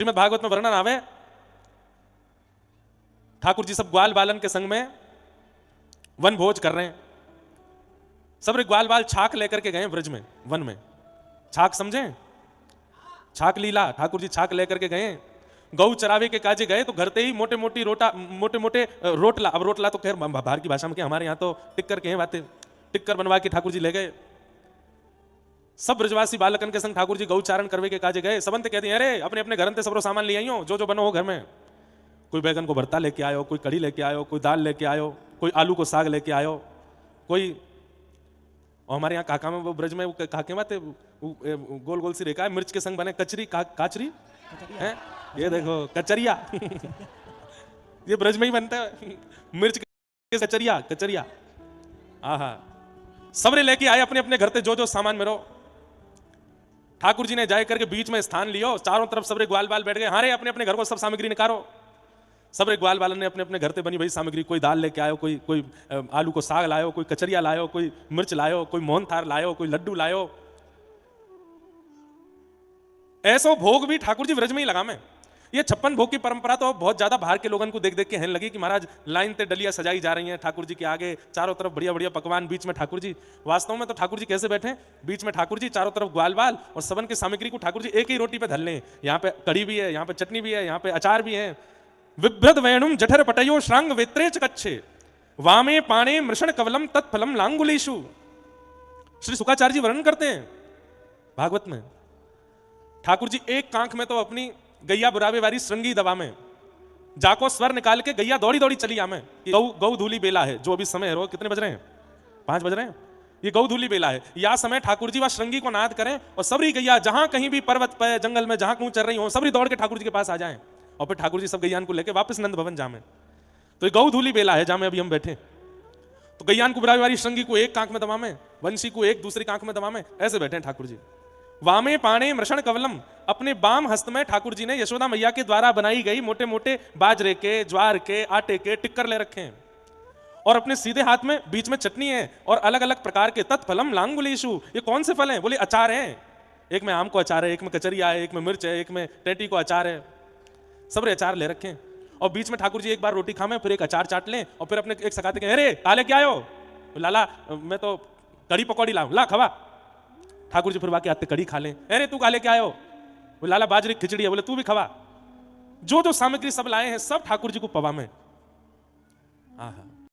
श्रीमद् भागवत में वर्णन आवे, ठाकुर जी सब ग्वाल बालन के संग में वन भोज कर रहे हैं। सब रे ग्वाल बाल छाक लेकर के गए ब्रज में, वन में। छाक समझे? छाक लीला, ठाकुर जी छाक लेकर के गए। गौ चरावे के काजे गए तो घरते ही मोटे मोटे रोटला, अब रोटला तो खैर बाहर की भाषा में, हमारे यहाँ तो टिक्कर के हैं बातें, टिक्कर बनवा के ठाकुर जी ले गए। सब ब्रजवासी बालकन के संग ठाकुर जी गौचारण करवे के काजे गए। सबंत कहते हैं अरे अपने अपने घर से सबरो सामान ले आइयो, जो जो बनो हो घर में। कोई बैगन को भरता लेके आयो, कोई कढ़ी लेके आयो, कोई दाल लेके आयो, कोई आलू को साग लेके आयो, कोई, और हमारे यहाँ काका में वो ब्रज में काके बात गोल गोल सी रेखा है, मिर्च के संग बने कचरी, काचरी है, ये देखो कचरिया ये ब्रज में ही बनता है, मिर्च के कचरिया, कचरिया। आहा, सबरे लेके आए अपने अपने घर से जो जो सामान में रहो। ठाकुर जी ने जाए करके बीच में स्थान लियो, चारों तरफ सबरे ग्वाल बाल बैठ गए। हारे अपने अपने घर को सब सामग्री निकालो। सबरे ग्वाल बालन ने अपने अपने घर से बनी भाई सामग्री, कोई दाल लेके आयो, कोई आलू को साग लायो, कोई कचरिया लायो, कोई मिर्च लायो, कोई मोहन थार लायो, कोई लड्डू लायो। ऐसो भोग भी ठाकुर जी व्रज में ही लगा में। ये 56 भोग की परंपरा तो बहुत ज्यादा बाहर के लोगों को देख देख के कहने लगी कि महाराज लाइन ते डलिया सजाई जा रही हैं ठाकुर जी के आगे, चारों तरफ बढ़िया बढ़िया पकवान, बीच में ठाकुर जी। वास्तव में तो ठाकुर जी कैसे बैठे? बीच में ठाकुर जी, चारों तरफ ग्वाल बाल, और सबन की सामग्री को ठाकुर जी एक ही रोटी पे धर लें। यहाँ पे कढ़ी भी है, यहाँ पे चटनी भी है, यहाँ पे अचार भी है। विभ्रद वेणुम जठर पटयो श्रांग वेत्रे चकच्छे वामे पाणे मृषण कवलम तत्फलम लांगुलेशु। श्री शुकाचार्य जी वर्णन करते हैं भागवत में, ठाकुर जी एक कांख में तो अपनी गैया बुरावे वाली श्रृंगी दवा में जाको स्वर निकाल के गैया दौड़ी दौड़ी चली आमे। गौ धूली बेला है, जो अभी समय है, कितने बज रहे हैं? 5 बज रहे हैं। ये गौ धूली बेला है, या समय ठाकुर जी व श्रृंगी को नाद करें और सबरी गैया जहां कहीं भी पर्वत पे, जंगल में जहां कहूं चल रही हो, सबरी दौड़ के ठाकुर जी के पास आ जाएं और फिर ठाकुर जी सब गैयान को लेके वापस नंद भवन जामे। तो ये गौ धूली बेला है जहां में अभी हम बैठे। तो गैयान को बुरावे वाली श्रृंगी को एक कांख में दबा में, वंशी को एक दूसरी कांख में दबा में, ऐसे बैठे हैं ठाकुर जी। वामे पाणे मृषण कवलम, अपने बाम हस्त में ठाकुर जी ने यशोदा मैया के द्वारा बनाई गई मोटे मोटे बाजरे के, ज्वार के, आटे के टिक्कर ले रखे हैं, और अपने सीधे हाथ में बीच में चटनी है और अलग अलग प्रकार के तत्फलम लांगुलेशु। ये कौन से फल हैं? बोले अचार हैं। एक में आम को अचार है, एक में कचरिया है, एक में मिर्च है, एक में टेटी को अचार है। सबरे अचार ले रखे हैं, और बीच में ठाकुर जी एक बार रोटी खामें, फिर एक अचार चाट लें, और फिर अपने एक सखाते कहें अरे काले क्या आयो? लाला मैं तो कड़ी पकौड़ी लाऊं, ला खवा। ठाकुर जी फिर वाके आते कड़ी खा लें। अरे तू काले क्या आयो? वो लाला बाजरी खिचड़ी है, बोले तू भी खवा। जो जो सामग्री सब लाए हैं सब ठाकुर जी को पवा में। आहा,